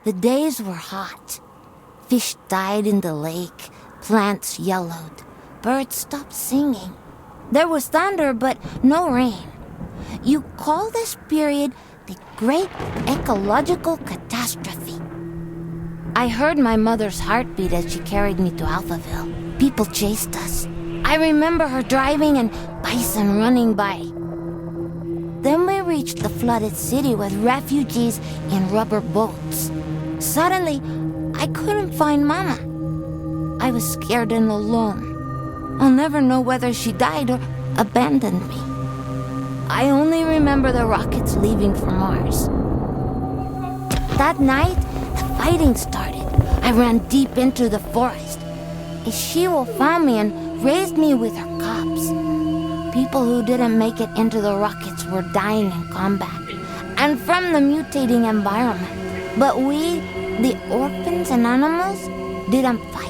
The days were hot. Fish died in the lake, plants yellowed, birds stopped singing. There was thunder, but no rain. You call this period the Great Ecological Catastrophe. I heard my mother's heartbeat as she carried me to Alphaville. People chased us. I remember her driving and bison running by. Then we reached the flooded city with refugees in rubber boats. Suddenly, I couldn't find Mama. I was scared and alone. I'll never know whether she died or abandoned me. I only remember the rockets leaving for Mars. That night, the fighting started. I ran deep into the forest. A she-wolf found me and raised me with her cubs. People who didn't make it into the rockets were dying in combat and from the mutating environment. But we, the orphans and animals, didn't fight.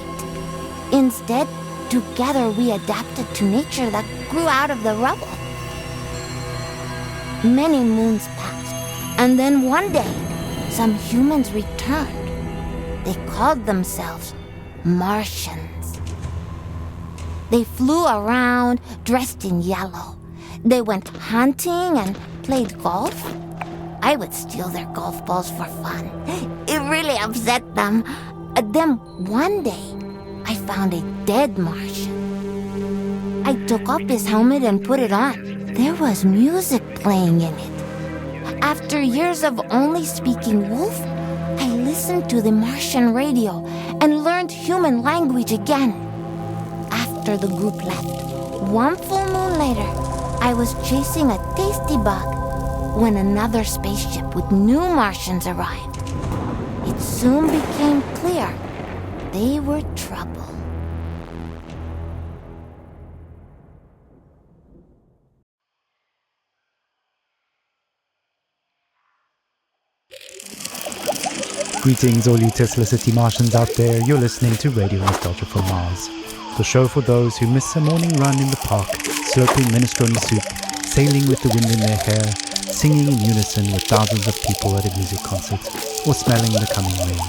Instead, together we adapted to nature that grew out of the rubble. Many moons passed, and then one day, some humans returned. They called themselves Martians. They flew around dressed in yellow. They went hunting and played golf. I would steal their golf balls for fun. It really upset them. Then one day, I found a dead Martian. I took off his helmet and put it on. There was music playing in it. After years of only speaking wolf, I listened to the Martian radio and learned human language again. After the group left, one full moon later, I was chasing a tasty bug when another spaceship with new Martians arrived. It soon became clear they were trouble. Greetings, all you Tesla City Martians out there. You're listening to Radio Nostalgia from Mars, the show for those who miss a morning run in the park, slurping minestrone soup, sailing with the wind in their hair, singing in unison with thousands of people at a music concert, or smelling the coming rain.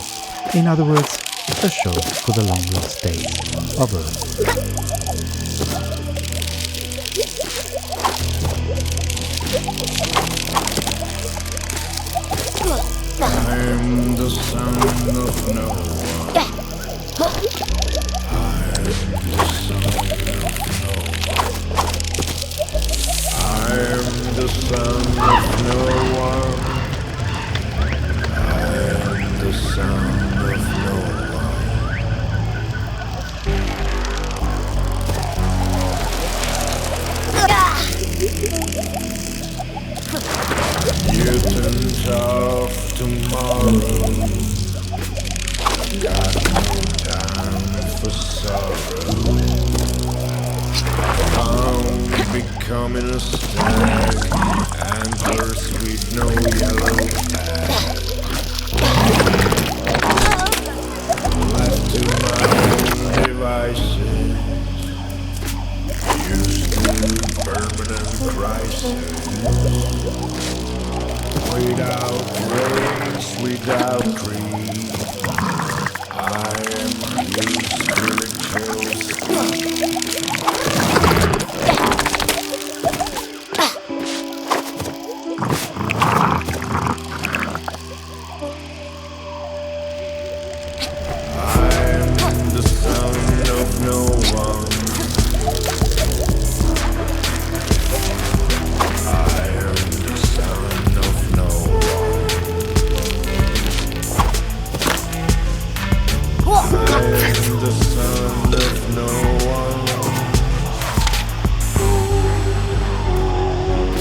In other words, a show for the long lost days of Earth. I'm the son of no one. I'm the son of no one. I'm the son of no one. Mutant of tomorrow. Got no time for sorrow. I'm becoming a stag, antlers with no yellow tag. without rain, without trees. I am you, the son of no one. I am the son of no one. I am the son of no one.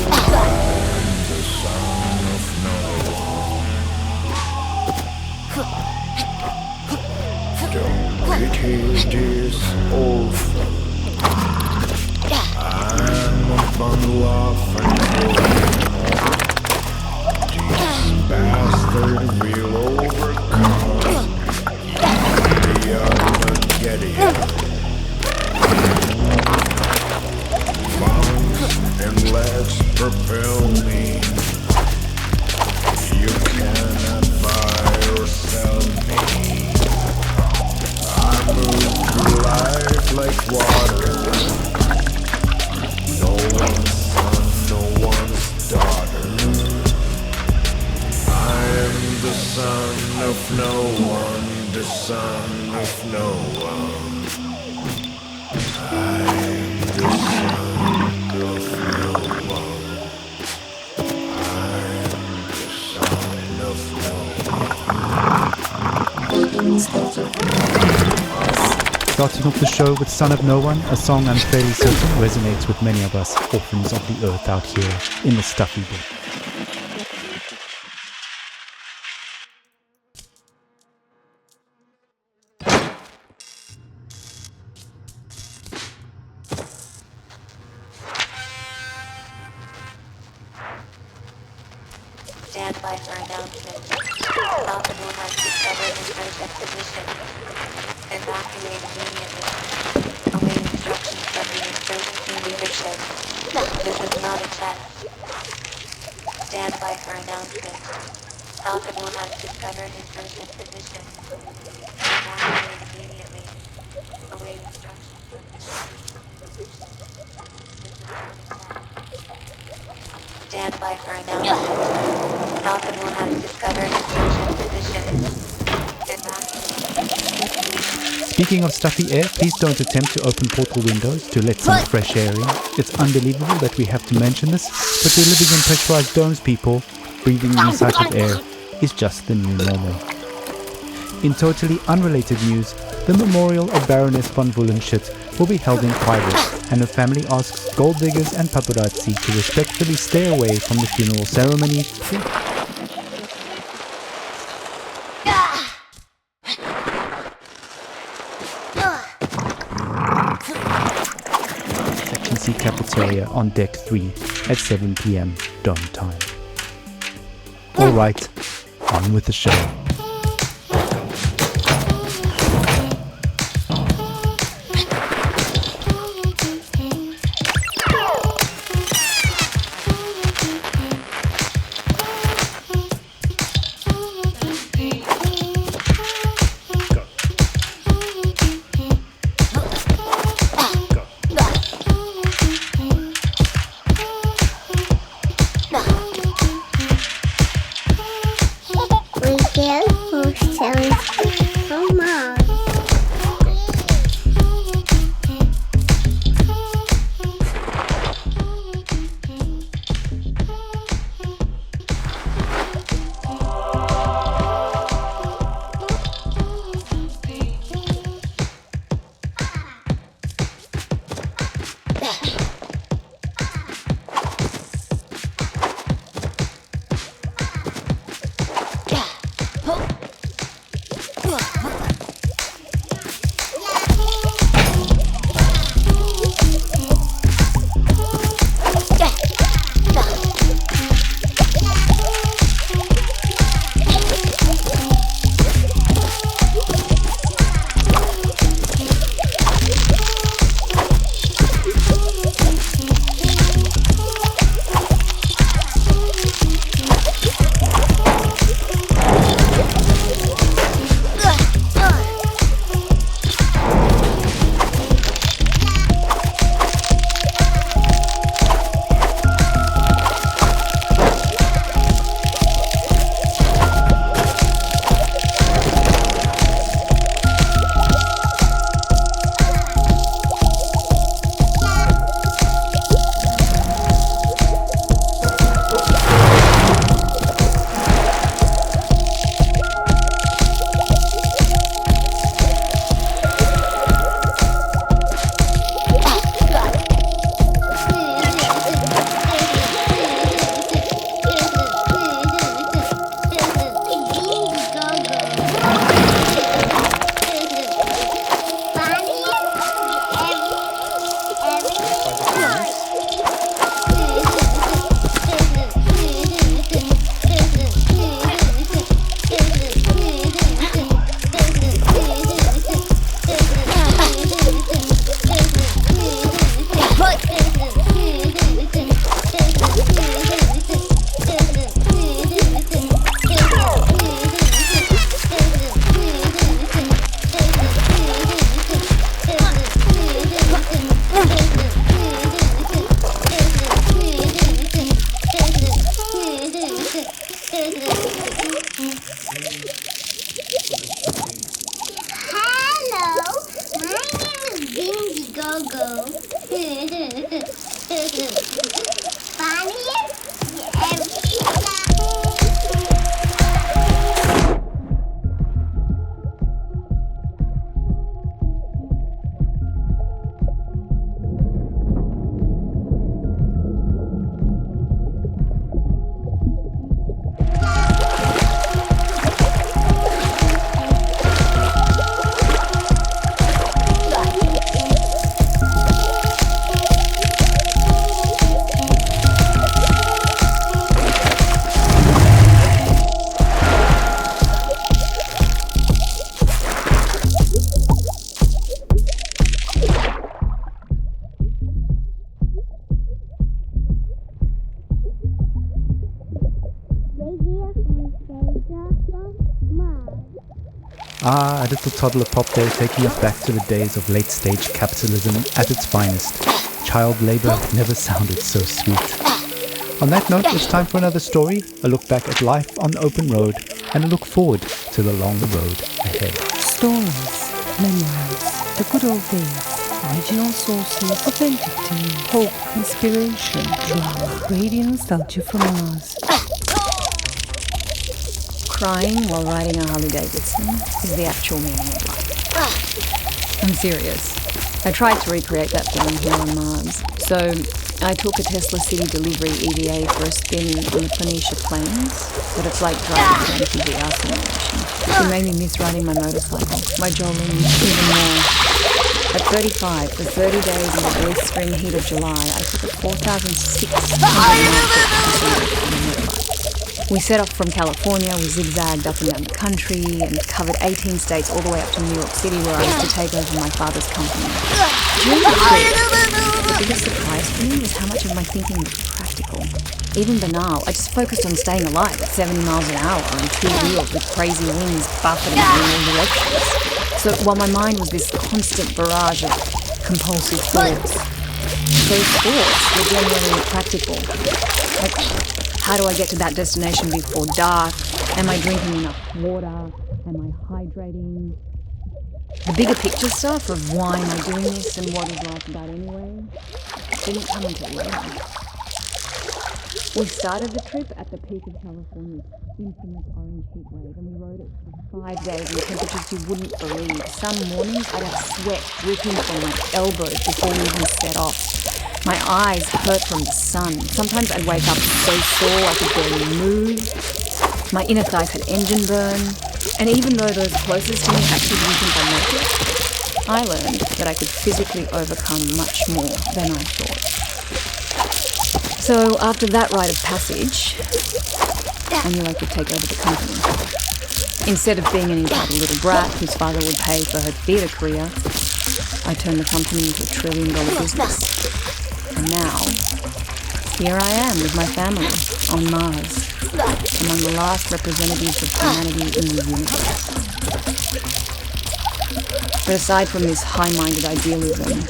I am the son of no one. Don't pity this old folk. I'm a bundle of This bastard will overcome. The Armageddon. Bombs and legs propel me. You cannot buy or sell me. I move through life like water. No one's son, no one's daughter. I am the son of no one, the son of no one. I am the son of no one. I am the son of no one. Starting off the show with Son of No One, a song I'm fairly certain resonates with many of us orphans of the earth out here in the stuffy bit. Stand by for announcement. Falcon will have discovered his first position. Evacuate immediately. Await instructions from the emergency leadership. This is not a test. Stand by for announcement. Falcon will have discovered his first position. Evacuate immediately. Await instructions from the emergency leadership. Stand by for announcement. Falcon will have discovered his first position. Speaking of stuffy air, please don't attempt to open portal windows to let some fresh air in. It's unbelievable that we have to mention this, but we're living in pressurized domes, people. Breathing recycled air is just the new normal. In totally unrelated news, the memorial of Baroness von Wullenschütt will be held in private, and her family asks gold diggers and paparazzi to respectfully stay away from the funeral ceremony. Section C cafeteria on deck 3 at 7 p.m. dome time. Alright, on with the show. We can Ah, a little toddler pop there, taking us back to the days of late-stage capitalism at its finest. Child labor never sounded so sweet. On that note, it's time for another story, a look back at life on the open road, and a look forward to the long road ahead. Stories, memories, the good old days, original sources, authentic tales, hope, inspiration, drama, radio nostalgia from Mars. Crying while riding a Harley Davidson is the actual meaning of life. I'm serious. I tried to recreate that feeling here on Mars. So I took a Tesla City Delivery EVA for a spin on the Planitia Plains, but it's like driving an VR simulation. It made me miss riding my motorcycle, my jolene, even more. At 35, for 30 days in the blistering heat of July, I took a 4,600 mile trip to motorbikes. We set off from California, we zigzagged up and down the country, and covered 18 states all the way up to New York City, where I was to take over my father's company. During the trip, the biggest surprise for me was how much of my thinking was practical. Even banal, I just focused on staying alive at 70 miles an hour on two wheels with crazy winds buffeting me in all directions. So while my mind was this constant barrage of compulsive thoughts, those thoughts were generally practical. Like, how do I get to that destination before dark? Am I drinking enough water? Am I hydrating? The bigger picture stuff of why am I doing this and what is life about anyway didn't come until later. We started the trip at the peak of California's infamous orange heat wave, and we rode it for 5 days in temperatures you wouldn't believe. Some mornings I'd have sweat dripping from my elbows before we even set off. My eyes hurt from the sun. Sometimes I'd wake up so sore I could barely move. My inner thighs had engine burn. And even though those closest to me actually didn't think I made it, I learned that I could physically overcome much more than I thought. So after that rite of passage, I knew I could take over the company. Instead of being an entitled little brat whose father would pay for her theatre career, I turned the company into a $1 trillion business. And now, here I am with my family on Mars, among the last representatives of humanity in the universe. But aside from this high-minded idealism,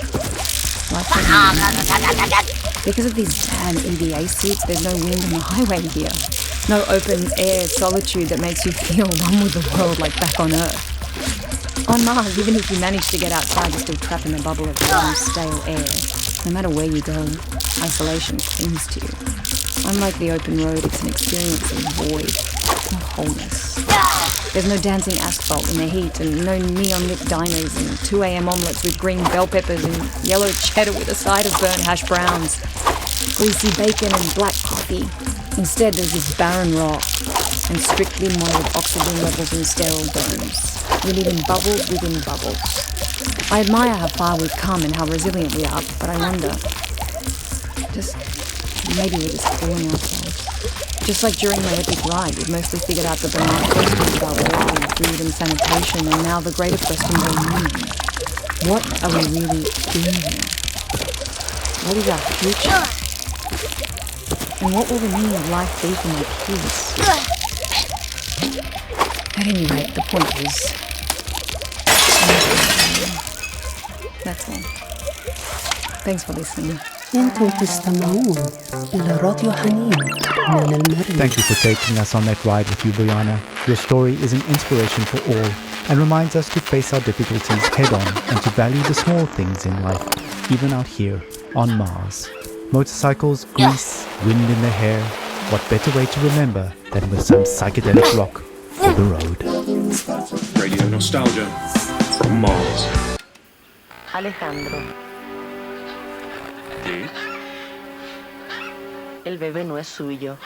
life has because of these damn EVA suits, there's no wind on the highway here. No open air solitude that makes you feel one with the world like back on Earth. On Mars, even if you manage to get outside, you're still trapped in a bubble of warm, stale air. No matter where you go, isolation clings to you. Unlike the open road, it's an experience of void, of wholeness. There's no dancing asphalt in the heat, and no neon-lit diners, and 2 a.m. omelettes with green bell peppers and yellow cheddar with a side of burnt hash browns, greasy bacon and black coffee. Instead, there's this barren rock and strictly monitored oxygen levels in sterile domes. We live in bubbles within bubbles. I admire how far we've come and how resilient we are, but I wonder, maybe we're just fooling ourselves. Just like during my epic ride, we've mostly figured out the banal questions about water, food and sanitation, and now the greater questions are looming. What are we really doing here? What is our future? And what will the meaning of life be for my kids? At any rate, the point is, that's all. Thanks for listening. انتم تستمعون إلى راديو حنين من المريخ. Thank you for taking us on that ride with you, Brianna. Your story is an inspiration for all and reminds us to face our difficulties head on and to value the small things in life, even out here on Mars. Motorcycles, grease, wind in the hair. What better way to remember than with some psychedelic rock for the road? Radio nostalgia from Mars. Alejandro. ¿Sí? El bebé no es suyo.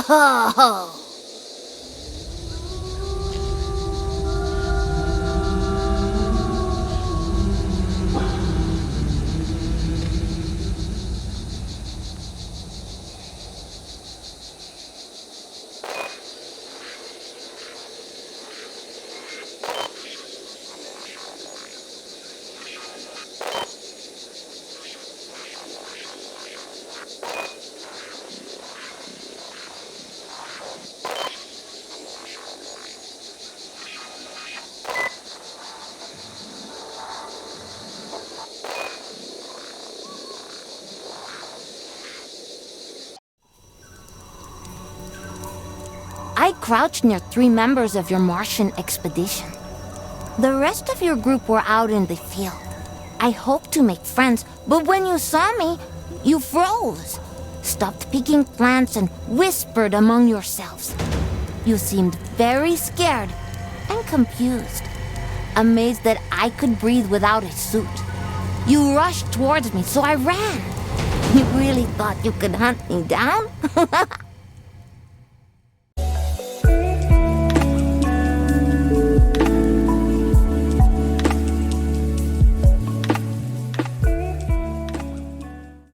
ho! I crouched near 3 members of your Martian expedition. The rest of your group were out in the field. I hoped to make friends, but when you saw me, you froze, stopped picking plants, and whispered among yourselves. You seemed very scared and confused, amazed that I could breathe without a suit. You rushed towards me, so I ran. You really thought you could hunt me down?